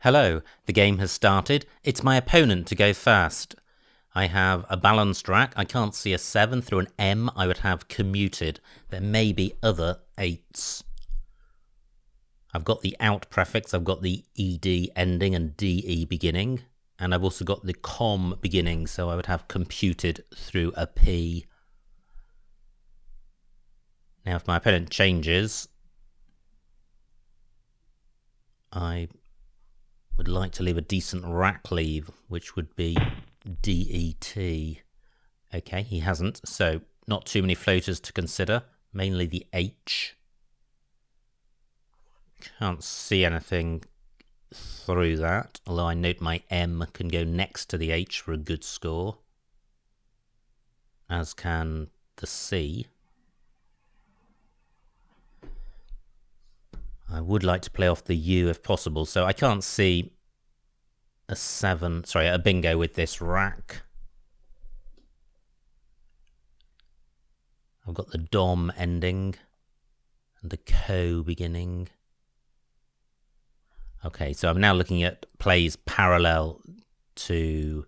Hello, the game has started. It's my opponent to go first. I have a balanced rack. I can't see a 7 through an M. I would have commuted. There may be other 8s. I've got the out prefix. I've got the ED ending and DE beginning. And I've also got the com beginning, so I would have computed through a P. Now if my opponent changes, I would like to leave a decent rack leave, which would be DET. Okay, he hasn't, so not too many floaters to consider, mainly the H. Can't see anything through that, although I note my M can go next to the H for a good score, as can the C. I would like to play off the U if possible, so I can't see a bingo with this rack. I've got the dom ending and the co beginning. Okay, so I'm now looking at plays parallel to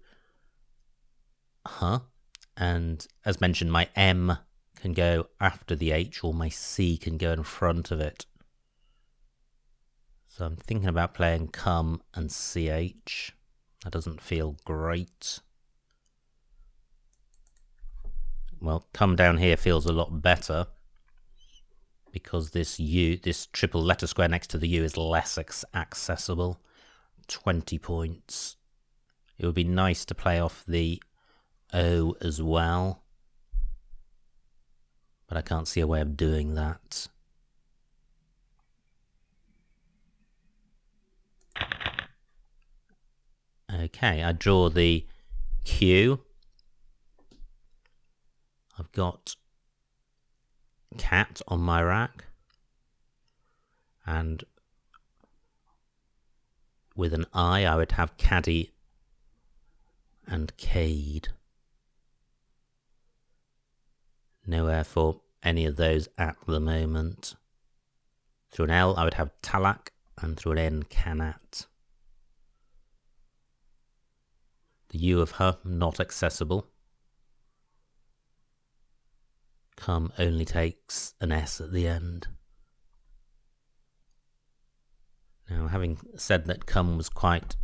and as mentioned, my M can go after the H or my C can go in front of it. So I'm thinking about playing come and CH. That doesn't feel great. Well, come down here feels a lot better because this U, this triple letter square next to the U is less accessible. 20 points. It would be nice to play off the O as well, but I can't see a way of doing that. Okay, I draw the Q. I've got cat on my rack, and with an I would have caddy and cade. Nowhere for any of those at the moment. Through an L I would have talak, and through an N canat. The U of her not accessible. Come only takes an S at the end. Now, having said that come was quite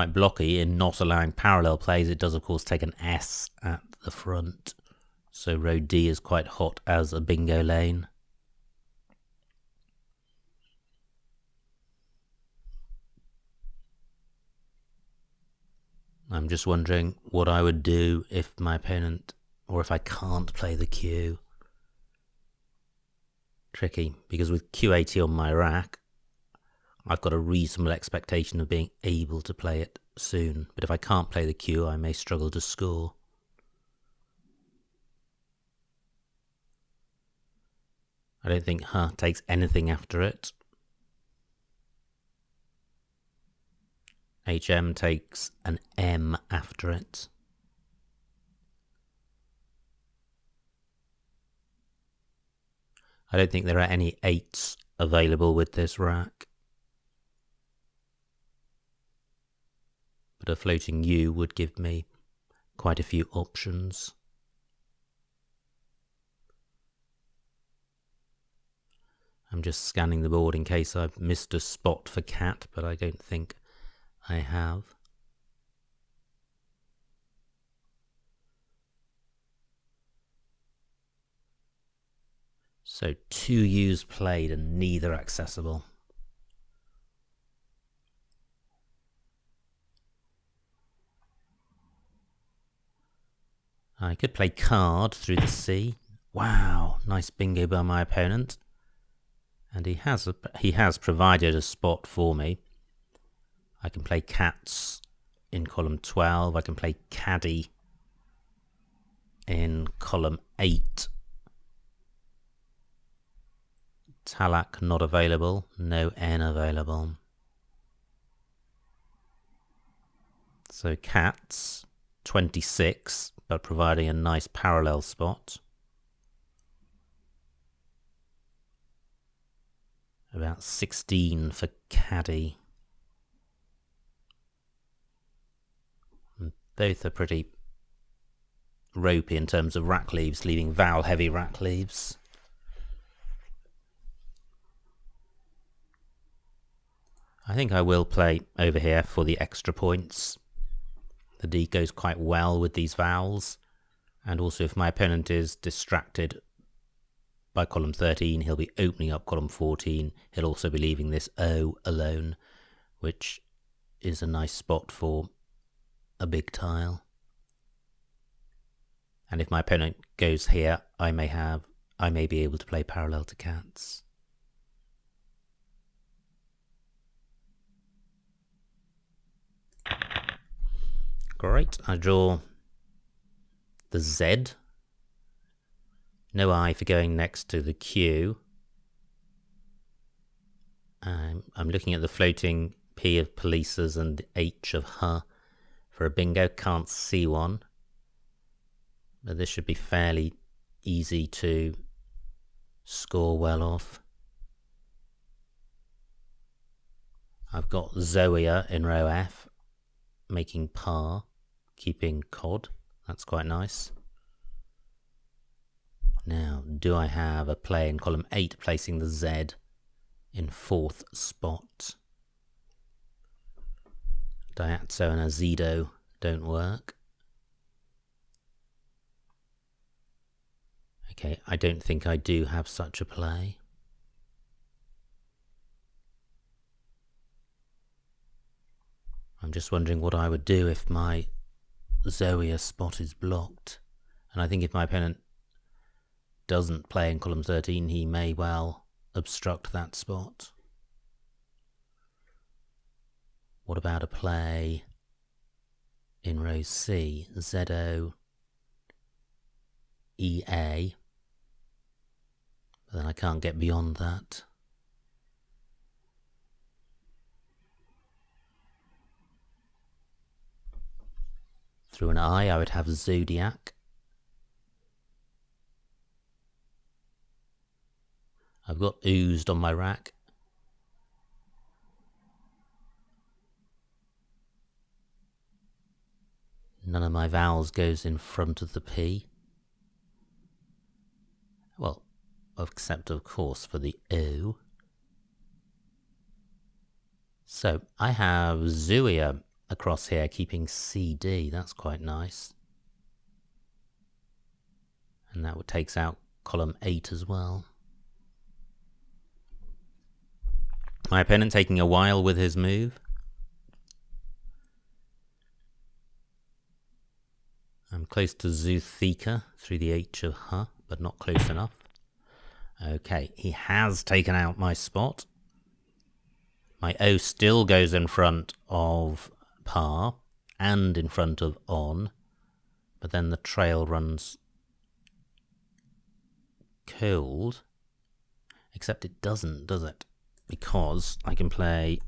blocky in not allowing parallel plays, it does of course take an S at the front. So row D is quite hot as a bingo lane. I'm just wondering what I would do if my opponent, or if I can't play the Q. Tricky, because with Q80 on my rack, I've got a reasonable expectation of being able to play it soon. But if I can't play the Q, I may struggle to score. I don't think takes anything after it. HM takes an M after it. I don't think there are any 8s available with this rack. But a floating U would give me quite a few options. I'm just scanning the board in case I've missed a spot for cat, but I don't think I have. So 2 U's played and neither accessible. I could play card through the C. Wow, nice bingo by my opponent. And he has provided a spot for me. I can play cats in column 12. I can play caddy in column 8. Talak not available. No N available. So cats, 26, but providing a nice parallel spot. About 16 for caddy. Both are pretty ropey in terms of rack leaves, leaving vowel-heavy rack leaves. I think I will play over here for the extra points. The D goes quite well with these vowels, and also if my opponent is distracted by column 13, he'll be opening up column 14. He'll also be leaving this O alone, which is a nice spot for a big tile. And if my opponent goes here, I may be able to play parallel to cats. Great, I draw the Z. No I for going next to the Q. I'm looking at the floating P of polices and H of her for a bingo. Can't see one. But this should be fairly easy to score well off. I've got Zoea in row F, making par, keeping cod. That's quite nice. Now, do I have a play in column 8, placing the Z in 4th spot? Diazzo and Azido don't work. Okay, I don't think I do have such a play. I'm just wondering what I would do if my Zoea spot is blocked. And I think if my opponent doesn't play in column 13, he may well obstruct that spot. What about a play in row C? ZO, EA. But then I can't get beyond that. Through an I would have Zodiac. I've got oozed on my rack. None of my vowels goes in front of the P. Well, except of course for the O. So I have Zoea across here keeping CD. That's quite nice. And that takes out column 8 as well. My opponent taking a while with his move. I'm close to Zootheka through the H of her, but not close enough. Okay, he has taken out my spot. My O still goes in front of par and in front of on, but then the trail runs cold. Except it doesn't, does it? Because I can play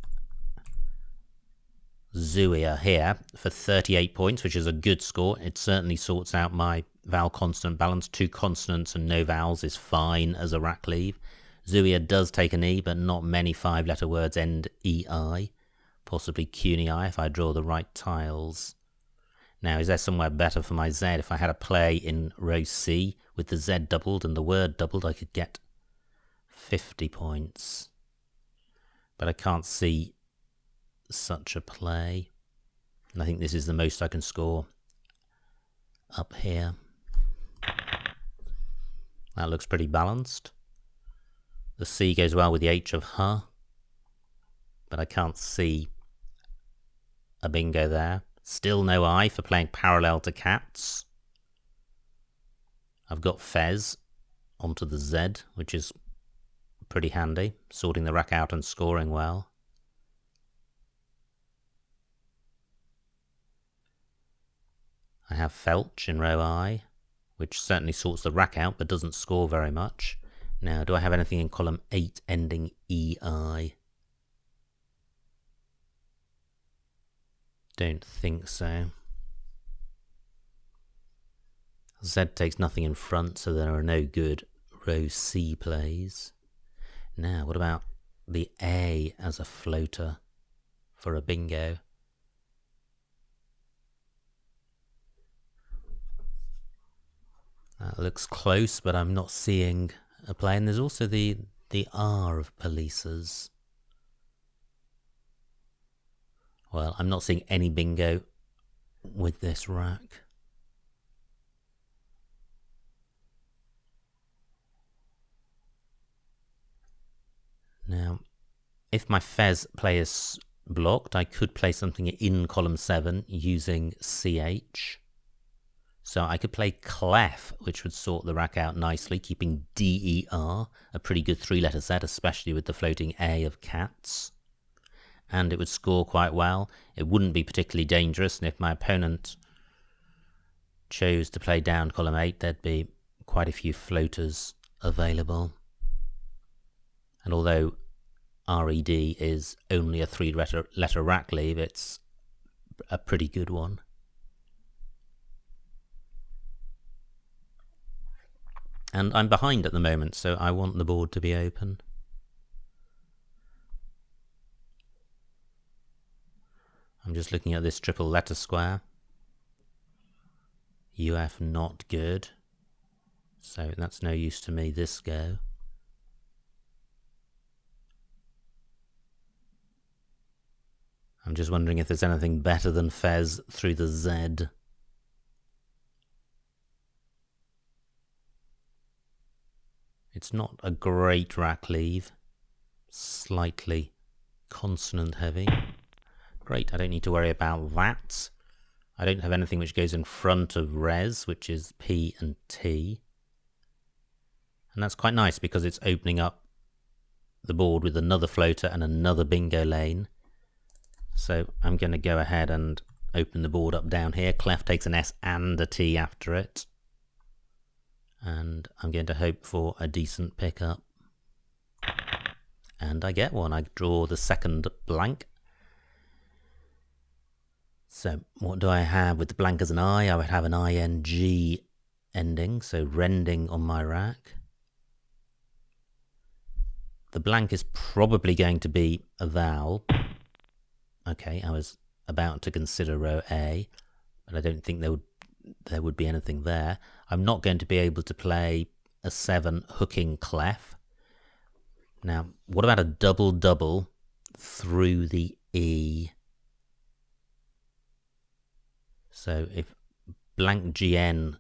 Zoea here for 38 points, which is a good score. It certainly sorts out my vowel consonant balance. 2 consonants and no vowels is fine as a rack leave. Zoea does take an E, but not many 5-letter words end EI. Possibly CUNY I if I draw the right tiles. Now, is there somewhere better for my Z? If I had a play in row C with the Z doubled and the word doubled, I could get 50 points. But I can't see such a play. And I think this is the most I can score up here. That looks pretty balanced. The C goes well with the H of her, but I can't see a bingo there. Still no I for playing parallel to cats. I've got Fez onto the Z, which is pretty handy, sorting the rack out and scoring well. I have Felch in row I, which certainly sorts the rack out but doesn't score very much. Now, do I have anything in column 8 ending EI? Don't think so. Z takes nothing in front, so there are no good row C plays. Now, what about the A as a floater for a bingo? That looks close, but I'm not seeing a play. And there's also the R of polices. Well, I'm not seeing any bingo with this rack. Now, if my Fez play is blocked, I could play something in column 7 using CH. So I could play Clef, which would sort the rack out nicely, keeping DER, a pretty good 3-letter set, especially with the floating A of cats. And it would score quite well. It wouldn't be particularly dangerous, and if my opponent chose to play down column 8, there'd be quite a few floaters available. And although RED is only a 3-letter rack leave, it's a pretty good one. And I'm behind at the moment, so I want the board to be open. I'm just looking at this triple letter square. UF not good. So that's no use to me this go. I'm just wondering if there's anything better than Fez through the Z. It's not a great rack leave. Slightly consonant heavy. Great, I don't need to worry about that. I don't have anything which goes in front of res, which is P and T. And that's quite nice because it's opening up the board with another floater and another bingo lane. So I'm going to go ahead and open the board up down here. Clef takes an S and a T after it. And I'm going to hope for a decent pickup. And I get one. I draw the second blank. So what do I have with the blank as an I? I would have an ING ending, so rending on my rack. The blank is probably going to be a vowel. Okay, I was about to consider row A, but I don't think there would be anything there. I'm not going to be able to play a 7 hooking clef. Now, what about a double-double through the E? So if blank GN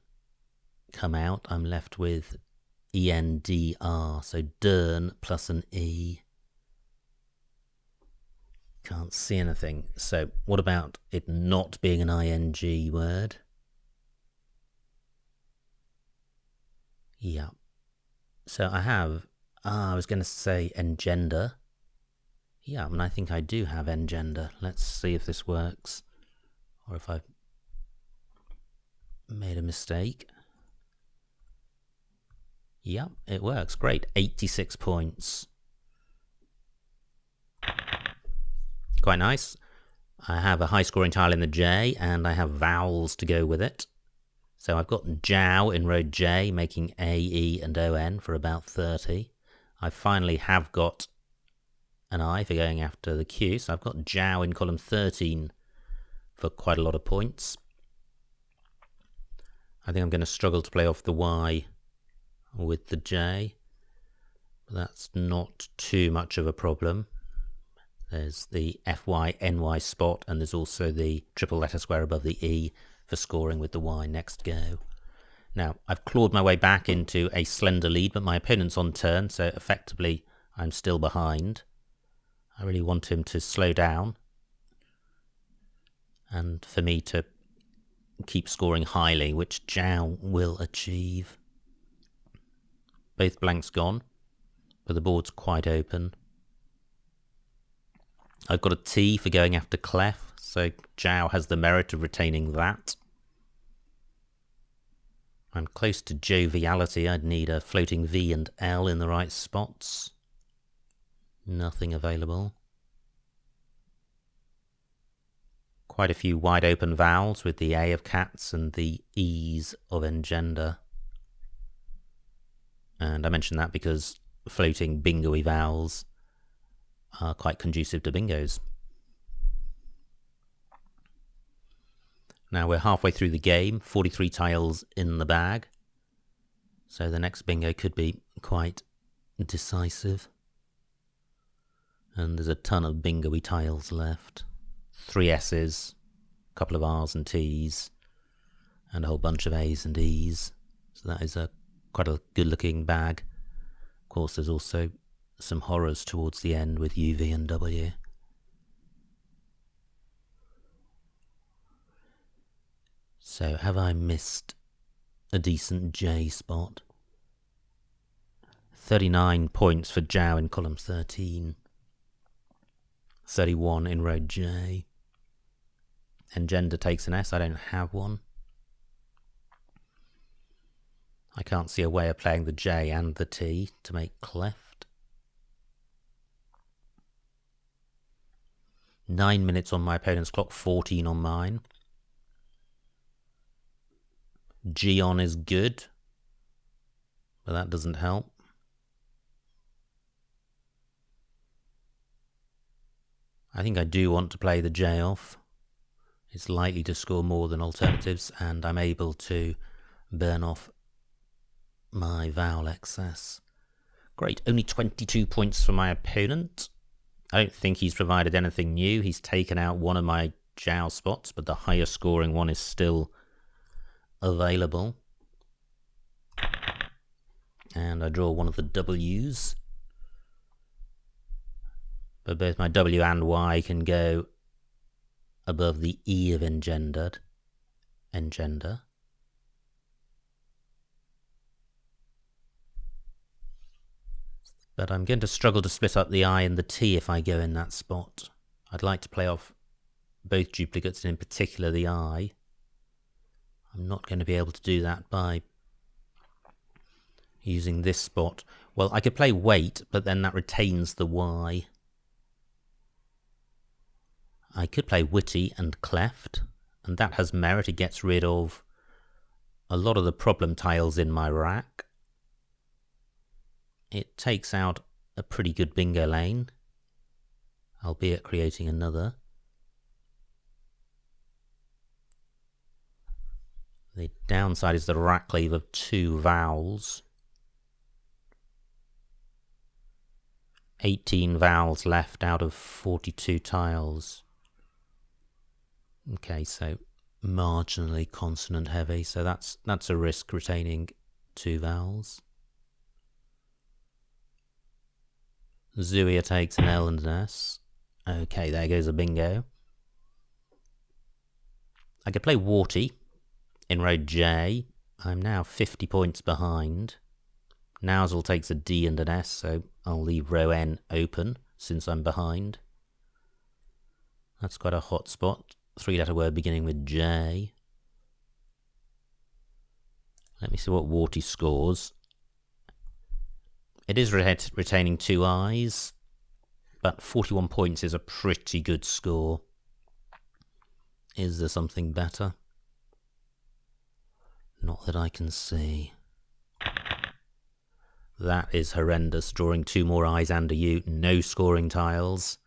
come out, I'm left with ENDR, so Dern plus an E. Can't see anything. So what about it not being an ING word? Yeah. So I have, I was going to say engender. Yeah, and I think I do have engender. Let's see if this works, or if I've made a mistake. Yeah, it works. Great. 86 points. Quite nice. I have a high scoring tile in the J, and I have vowels to go with it. So I've got Jow in row J, making A, E, and ON for about 30. I finally have got an I for going after the Q, so I've got Jow in column 13 for quite a lot of points. I think I'm going to struggle to play off the Y with the J, but that's not too much of a problem. There's the FY, NY spot, and there's also the triple letter square above the E for scoring with the Y next go. Now, I've clawed my way back into a slender lead, but my opponent's on turn, so effectively I'm still behind. I really want him to slow down and for me to keep scoring highly, which Jow will achieve. Both blanks gone, but the board's quite open. I've got a T for going after Clef, so Jow has the merit of retaining that. I'm close to joviality. I'd need a floating V and L in the right spots. Nothing available. Quite a few wide open vowels with the A of cats and the E's of engender. And I mention that because floating bingo-y vowels are quite conducive to bingos. Now we're halfway through the game, 43 tiles in the bag. So the next bingo could be quite decisive. And there's a ton of bingo-y tiles left. 3 S's, a couple of R's and T's, and a whole bunch of A's and E's. So that is quite a good-looking bag. Of course, there's also some horrors towards the end with U, V and W. So have I missed a decent J spot? 39 points for Jow in column 13. 31 in row J. Engender takes an S. I don't have one. I can't see a way of playing the J and the T to make cleft. 9 minutes on my opponent's clock, 14 on mine. G on is good, but that doesn't help. I think I do want to play the J off. It's likely to score more than alternatives, and I'm able to burn off my vowel excess. Great, only 22 points for my opponent. I don't think he's provided anything new. He's taken out one of my Jow spots, but the higher scoring one is still available. And I draw one of the W's. But both my W and Y can go above the E of engender. But I'm going to struggle to split up the I and the T if I go in that spot. I'd like to play off both duplicates, and in particular the I. I'm not going to be able to do that by using this spot. Well, I could play wait, but then that retains the Y. I could play witty and cleft, and that has merit. It gets rid of a lot of the problem tiles in my rack. It takes out a pretty good bingo lane, albeit creating another. The downside is the rack leave of 2 vowels. 18 vowels left out of 42 tiles. Okay, so marginally consonant heavy, so that's a risk, retaining 2 vowels. Zuia takes an L and an S. Okay, there goes a bingo. I could play Warty in row J. I'm now 50 points behind. Nousel takes a D and an S, so I'll leave row N open since I'm behind. That's quite a hot spot. 3-letter word beginning with J. Let me see what Warty scores. It is retaining 2 I's, but 41 points is a pretty good score. Is there something better? Not that I can see. That is horrendous, drawing 2 more I's and a U, no scoring tiles.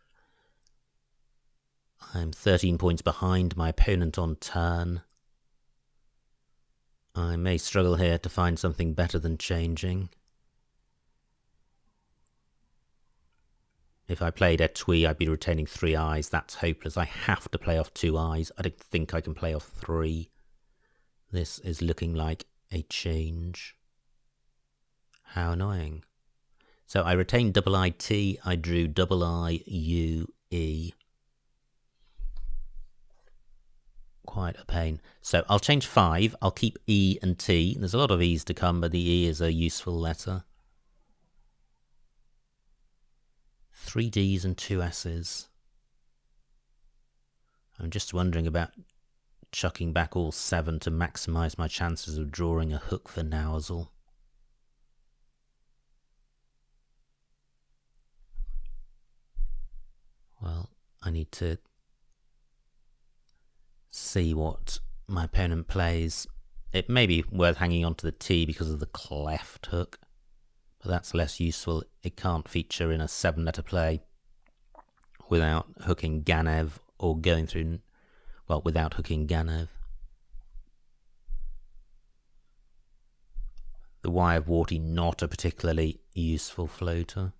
I'm 13 points behind my opponent on turn. I may struggle here to find something better than changing. If I played Etui, I'd be retaining 3 I's. That's hopeless. I have to play off 2 I's. I don't think I can play off 3. This is looking like a change. How annoying. So I retained double I-T. I drew double I-U-E. Quite a pain. So I'll change 5. I'll keep E and T. There's a lot of E's to come, but the E is a useful letter. 3 D's and 2 S's. I'm just wondering about chucking back all 7 to maximise my chances of drawing a hook for Nousel. Well, I need to see what my opponent plays. It may be worth hanging on to the T because of the cleft hook, but that's less useful. It can't feature in a 7-letter play without hooking Ganev or going through, well, without hooking Ganev. The Y of Warty, not a particularly useful floater.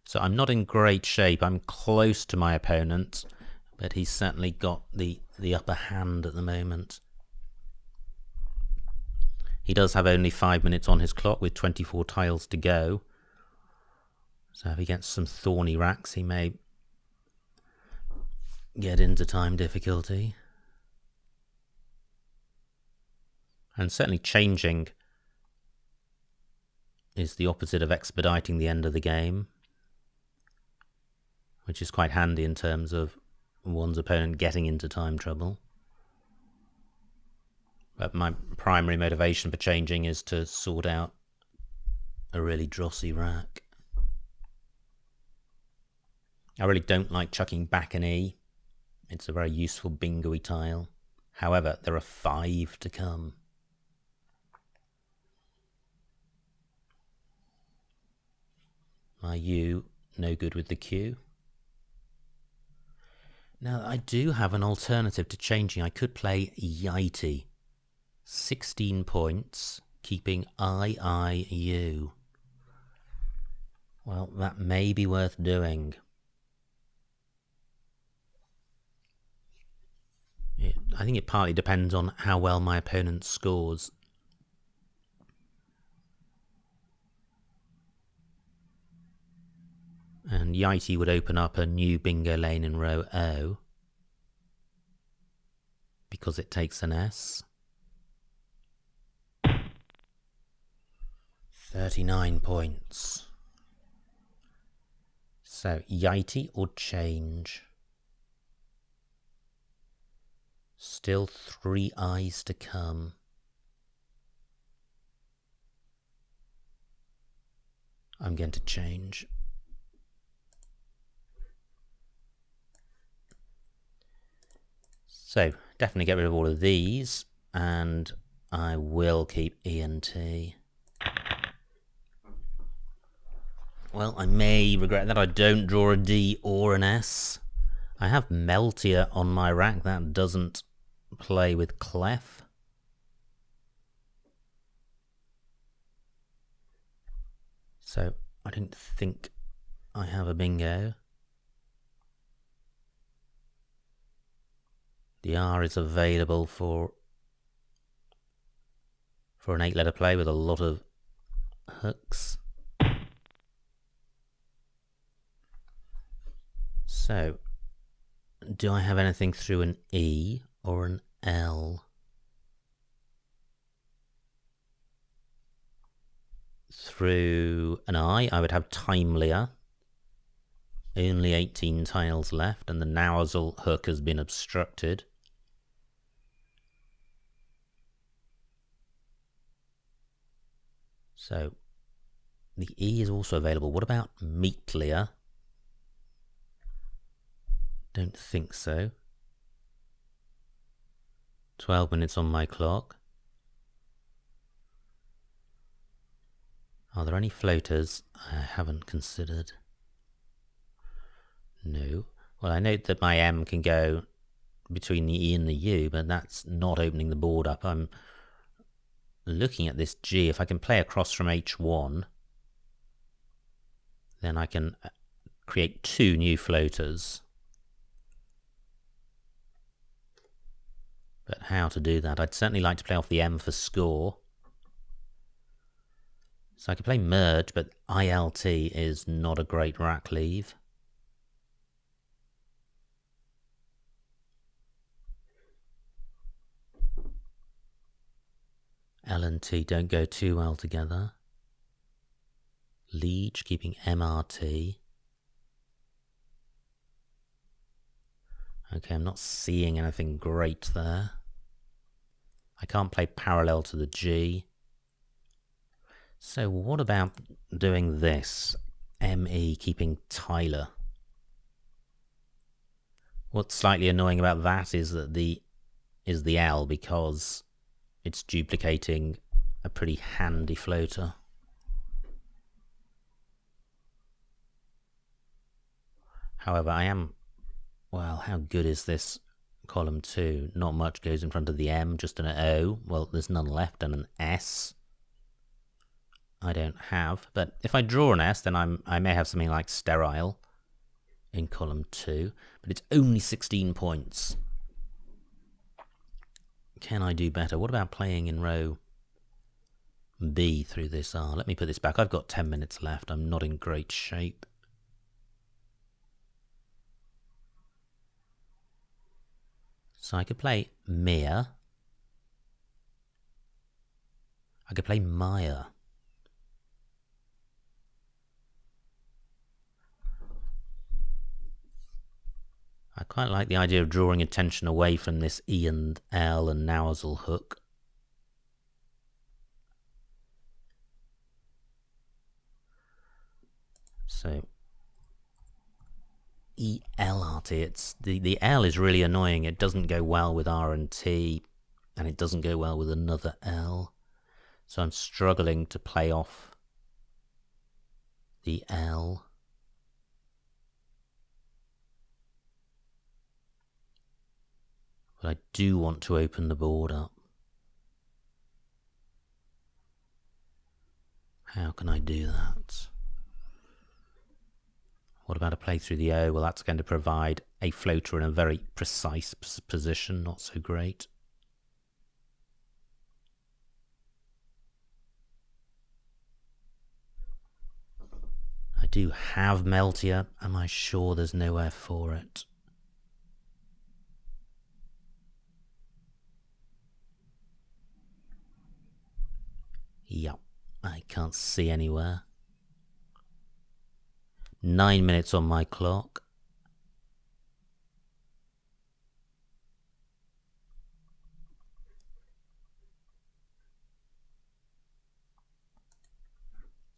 So I'm not in great shape. I'm close to my opponent, but he's certainly got the upper hand at the moment. He does have only 5 minutes on his clock with 24 tiles to go. So if he gets some thorny racks, he may get into time difficulty. And certainly changing is the opposite of expediting the end of the game, which is quite handy in terms of one's opponent getting into time trouble. But my primary motivation for changing is to sort out a really drossy rack. I really don't like chucking back an E. It's a very useful bingo-y tile. However, there are 5 to come. My U, no good with the Q. Now, I do have an alternative to changing. I could play Yiti. 16 points, keeping IIU. Well, that may be worth doing. I think it partly depends on how well my opponent scores. And Yiti would open up a new bingo lane in row O, because it takes an S. 39 points. So, Yiti or change? Still 3 eyes to come. I'm going to change. So, definitely get rid of all of these, and I will keep E and T. Well, I may regret that I don't draw a D or an S. I have Meltier on my rack. That doesn't play with Clef. So I don't think I have a bingo. The R is available for an 8-letter play with a lot of hooks. So, do I have anything through an E or an L? Through an I would have Timelier. Only 18 tiles left, and the Nozzle hook has been obstructed. So, the E is also available. What about Meatlier? Don't think so. 12 minutes on my clock. Are there any floaters I haven't considered? No. Well, I note that my M can go between the E and the U, but that's not opening the board up. I'm looking at this G. If I can play across from H1, then I can create 2 new floaters. But how to do that? I'd certainly like to play off the M for score. So I could play merge, but ILT is not a great rack leave. L and T don't go too well together. Liege keeping MRT. Okay, I'm not seeing anything great there. I can't play parallel to the G. So what about doing this? ME keeping Tyler. What's slightly annoying about that is that the L, because it's duplicating a pretty handy floater. However, I am... Well, how good is this column 2. Not much goes in front of the M, just an O. Well, there's none left, and an S. I don't have, but if I draw an S, then I may have something like sterile in column 2, but it's only 16 points. Can I do better? What about playing in row B through this R? Let me put this back. I've got 10 minutes left. I'm not in great shape. So I could play Mia. I could play Maya. I quite like the idea of drawing attention away from this E and L and nozzle hook. So ELRT, it's the L is really annoying. It doesn't go well with R and T, and it doesn't go well with another L. So I'm struggling to play off the L. But I do want to open the board up. How can I do that? What about a play through the O? Well, that's going to provide a floater in a very precise position, not so great. I do have Meltier. Am I sure there's nowhere for it? Yep, I can't see anywhere. 9 minutes on my clock.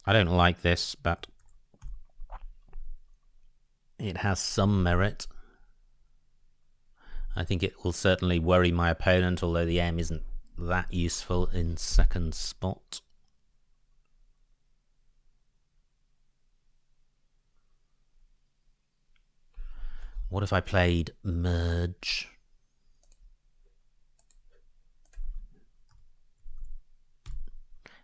I don't like this, but it has some merit. I think it will certainly worry my opponent, although the M isn't that useful in second spot. What if I played merge?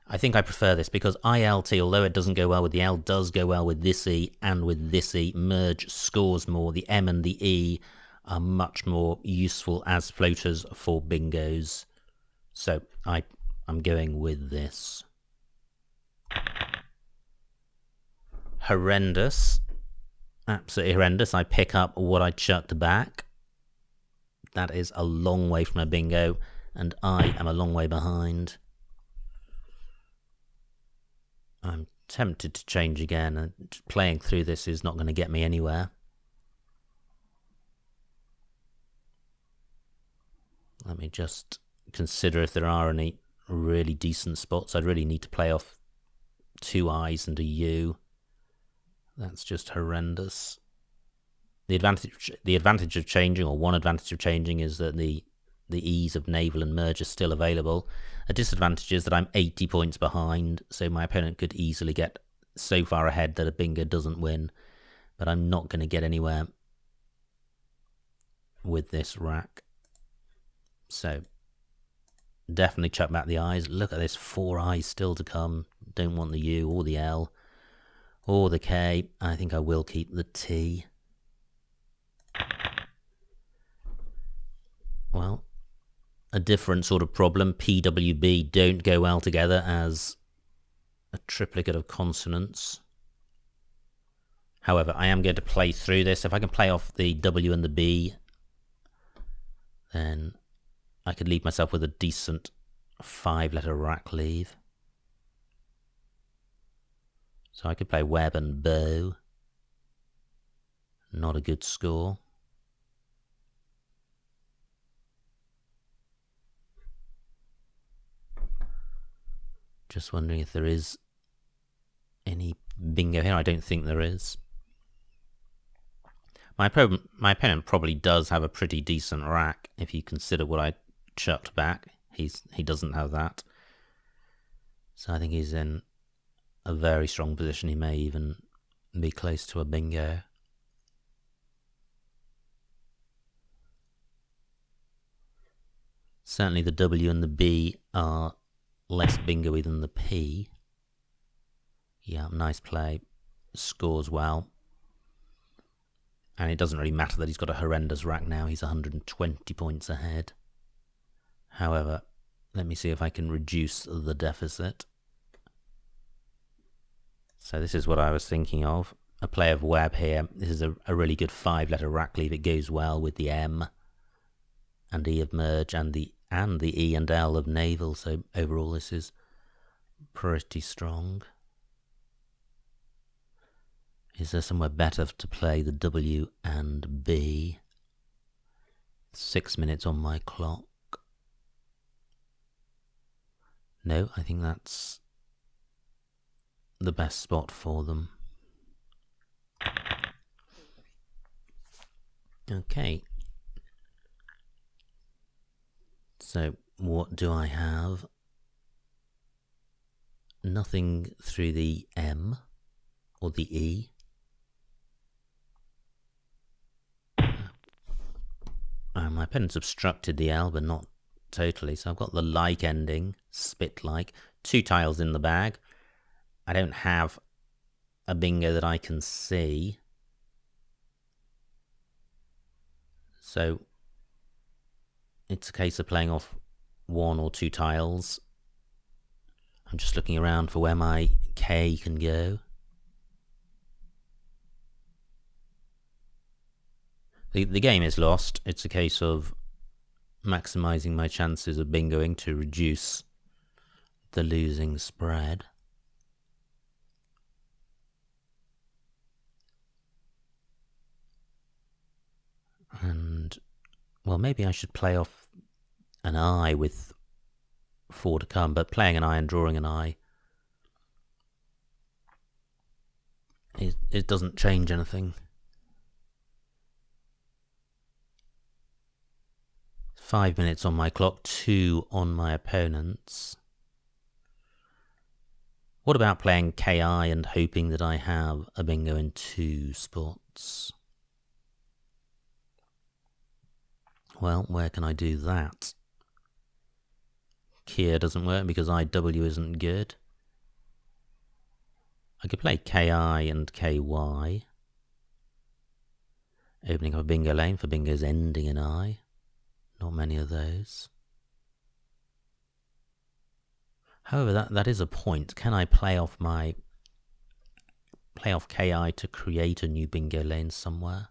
I think I prefer this because ILT, although it doesn't go well with the L, does go well with this E and with this E. Merge scores more. The M and the E are much more useful as floaters for bingos. So I'm going with this. Horrendous. Absolutely horrendous. I pick up what I chucked back. That is a long way from a bingo, and I am a long way behind. I'm tempted to change again, and playing through this is not going to get me anywhere. Let me just consider if there are any really decent spots. I'd really need to play off 2 I's and a U. That's just horrendous. The advantage of changing, or one advantage of changing, is that the E's of naval and merge are still available. A disadvantage is that I'm 80 points behind, so my opponent could easily get so far ahead that a bingo doesn't win. But I'm not going to get anywhere with this rack. So definitely chuck back the I's. Look at this, 4 I's still to come. Don't want the U or the L or the K. I think I will keep the T. Well, a different sort of problem. PWB don't go well together as a triplicate of consonants. However, I am going to play through this. If I can play off the W and the B, then I could leave myself with a decent 5-letter rack leave. So I could play web and bow. Not a good score. Just wondering if there is any bingo here. I don't think there is. My opponent probably does have a pretty decent rack if you consider what I chucked back. He doesn't have that. So I think he's in a very strong position. He may even be close to a bingo. Certainly the W and the B are less bingo-y than the P. Yeah, nice play. Scores well. And it doesn't really matter that he's got a horrendous rack now. He's 120 points ahead. However, let me see if I can reduce the deficit. So this is what I was thinking of. A play of web here. This is a really good 5-letter rack leave. It goes well with the M and E of merge and the E and L of navel. So overall this is pretty strong. Is there somewhere better to play the W and B? 6 minutes on my clock. No, I think that's the best spot for them. Okay. So what do I have? Nothing through the M or the E. My opponent's obstructed the L, but not totally. So I've got the like ending, spit like, 2 tiles in the bag. I don't have a bingo that I can see. So it's a case of playing off 1 or 2 tiles. I'm just looking around for where my K can go. The game is lost. It's a case of maximizing my chances of bingoing to reduce the losing spread. And, well, maybe I should play off an I with 4 to come, but playing an I and drawing an I, it doesn't change anything. 5 minutes on my clock, 2 on my opponent's. What about playing KI and hoping that I have a bingo in 2 spots? Well, where can I do that? Kia doesn't work because IW isn't good. I could play KI and KY. Opening up a bingo lane for bingos ending in I. Not many of those. However, that is a point. Can I play off KI to create a new bingo lane somewhere?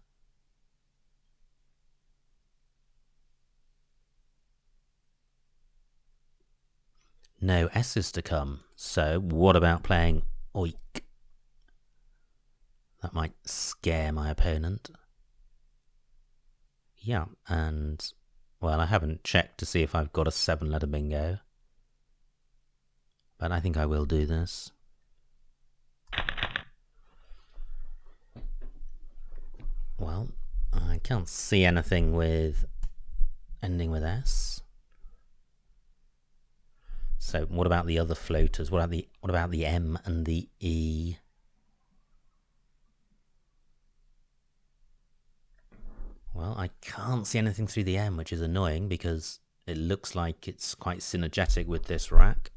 No S is to come. So what about playing oik? That might scare my opponent. Yeah, and, well, I haven't checked to see if I've got a 7-letter bingo. But I think I will do this. Well, I can't see anything with ending with S. So what about the other floaters? What about the M and the E? Well, I can't see anything through the M, which is annoying because it looks like it's quite synergetic with this rack.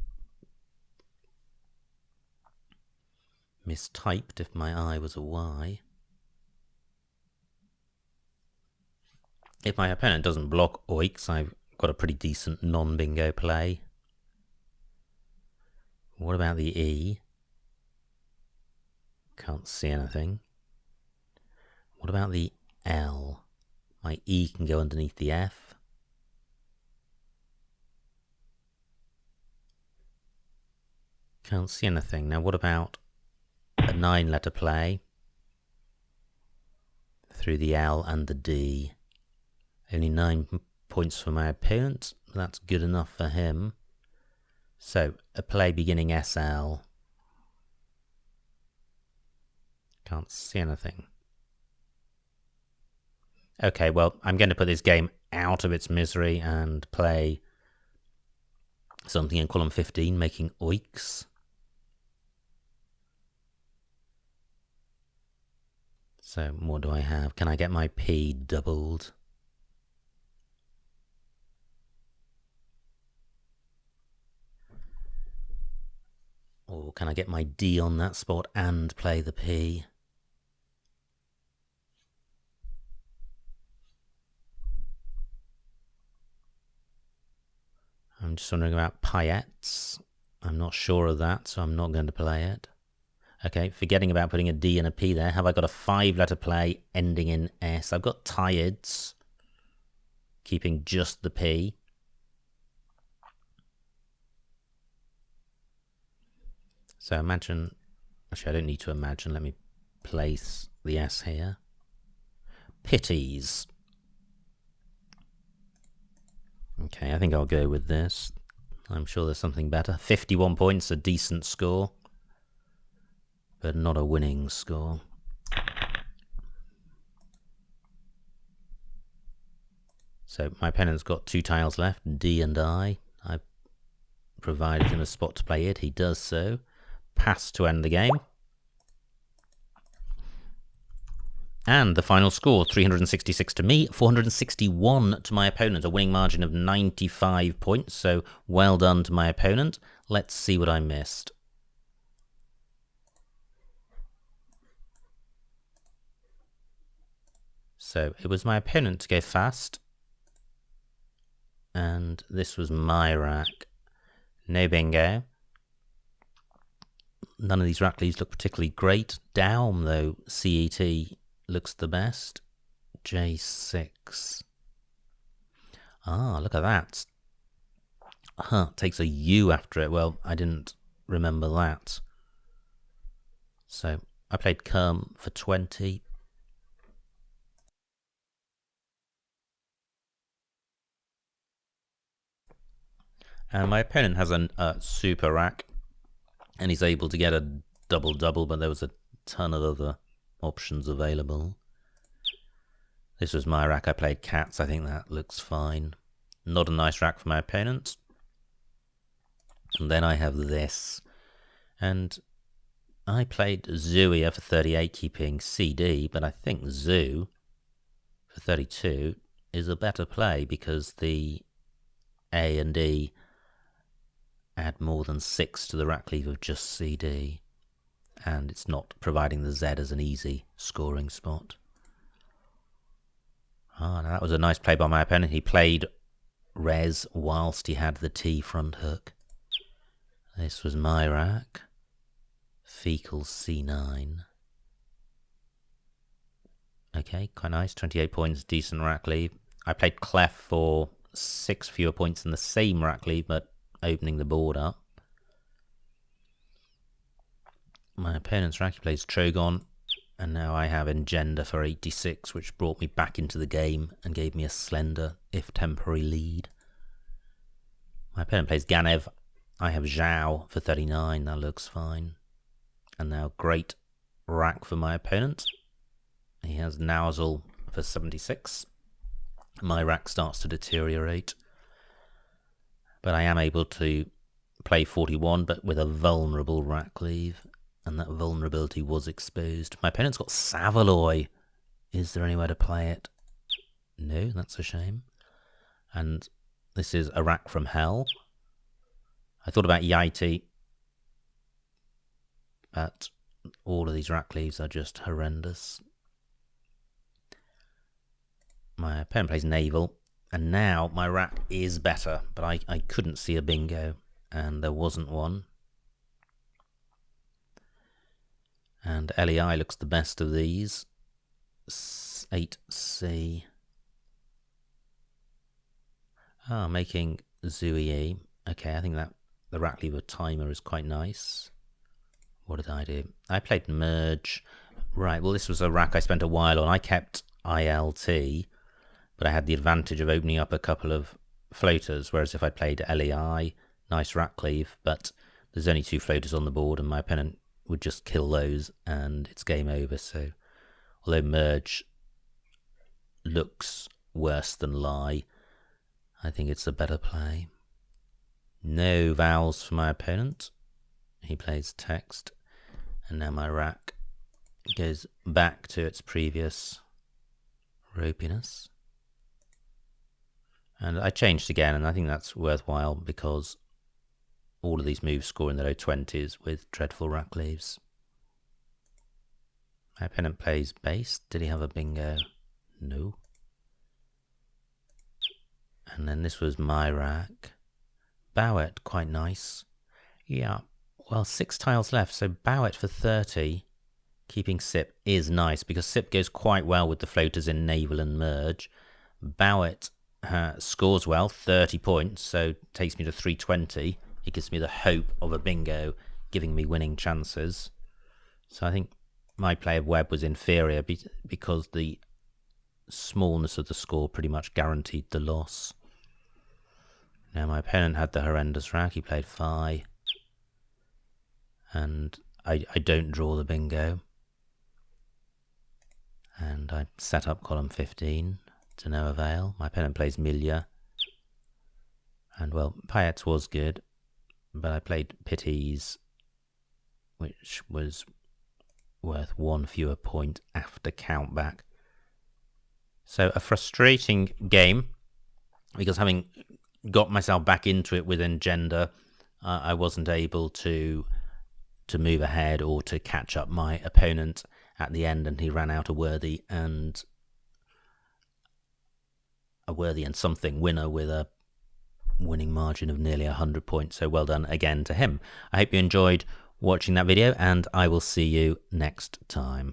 Mistyped if my I was a Y. If my opponent doesn't block oiks, I've got a pretty decent non-bingo play. What about the E? Can't see anything. What about the L? My E can go underneath the F. Can't see anything. Now what about a 9-letter play through the L and the D? Only 9 points for my opponent. That's good enough for him. So, a play beginning SL. Can't see anything. Okay, well, I'm going to put this game out of its misery and play something in column 15, making oiks. So, what do I have? Can I get my P doubled? Or can I get my D on that spot and play the P? I'm just wondering about paillettes. I'm not sure of that, so I'm not going to play it. Okay, forgetting about putting a D and a P there. Have I got a 5-letter play ending in S? I've got tieds, keeping just the P. So imagine, actually I don't need to imagine, let me place the S here. Pities. Okay, I think I'll go with this. I'm sure there's something better. 51 points, a decent score, but not a winning score. So my opponent's got 2 tiles left, D and I. I provided him a spot to play it. He does so. Pass to end the game. And the final score, 366 to me, 461 to my opponent, a winning margin of 95 points. So well done to my opponent. Let's see what I missed. So it was my opponent to go fast. And this was my rack. No bingo. None of these rack leaves look particularly great. Down, though, CET looks the best. J6. Ah, look at that. Huh, takes a U after it. Well, I didn't remember that. So I played Kerm for 20. And my opponent has a super rack, and he's able to get a double-double, but there was a ton of other options available. This was my rack. I played cats. I think that looks fine. Not a nice rack for my opponent. And then I have this. And I played Zooia for 38, keeping CD, but I think Zoo for 32 is a better play because the A and D add more than 6 to the rack leave of just CD, and it's not providing the Z as an easy scoring spot. Ah, now that was a nice play by my opponent. He played Res whilst he had the T front hook. This was my rack. Fecal C9. Okay, quite nice. 28 points, decent rack leave. I played Clef for 6 fewer points than the same rack leave, but opening the board up. My opponent's rack, he plays Trogon, and now I have Engender for 86, which brought me back into the game and gave me a slender, if temporary, lead. My opponent plays Ganev. I have Zhao for 39, that looks fine. And now great rack for my opponent. He has Nouzle for 76. My rack starts to deteriorate. But I am able to play 41, but with a vulnerable rack leave. And that vulnerability was exposed. My opponent's got Savaloy. Is there anywhere to play it? No, that's a shame. And this is a rack from hell. I thought about Yeti, but all of these rack leaves are just horrendous. My opponent plays Naval, and now my rack is better, but I couldn't see a bingo, and there wasn't one. And LEI looks the best of these. 8C. Ah, making Zooie. Okay, I think that the rack lever timer is quite nice. What did I do? I played Merge. Right, well, this was a rack I spent a while on. I kept ILT, but I had the advantage of opening up a couple of floaters, whereas if I played LEI, nice rack leave, but there's only 2 floaters on the board, and my opponent would just kill those, and it's game over. So, although Merge looks worse than Lie, I think it's a better play. No vowels for my opponent. He plays Text, and now my rack goes back to its previous ropiness. And I changed again, and I think that's worthwhile because all of these moves score in the low 20s with dreadful rack leaves. My opponent plays base. Did he have a bingo? No. And then this was my rack. Bowet, quite nice. Yeah, well, 6 tiles left, so Bowet for 30. Keeping Sip is nice, because Sip goes quite well with the floaters in Naval and Merge. Bowet scores well, 30 points, so takes me to 320. It gives me the hope of a bingo, giving me winning chances. So I think my play of Webb was inferior because the smallness of the score pretty much guaranteed the loss. Now my opponent had the horrendous rack. He played Phi, and I don't draw the bingo. And I set up column 15 to no avail. My opponent plays Milia, and well, Payet's was good, but I played Pitties, which was worth 1 fewer point after countback. So a frustrating game, because having got myself back into it with Engender, I wasn't able to move ahead or to catch up my opponent at the end, and he ran out a worthy and something winner with a winning margin of nearly 100 points. So well done again to him. I hope you enjoyed watching that video, and I will see you next time.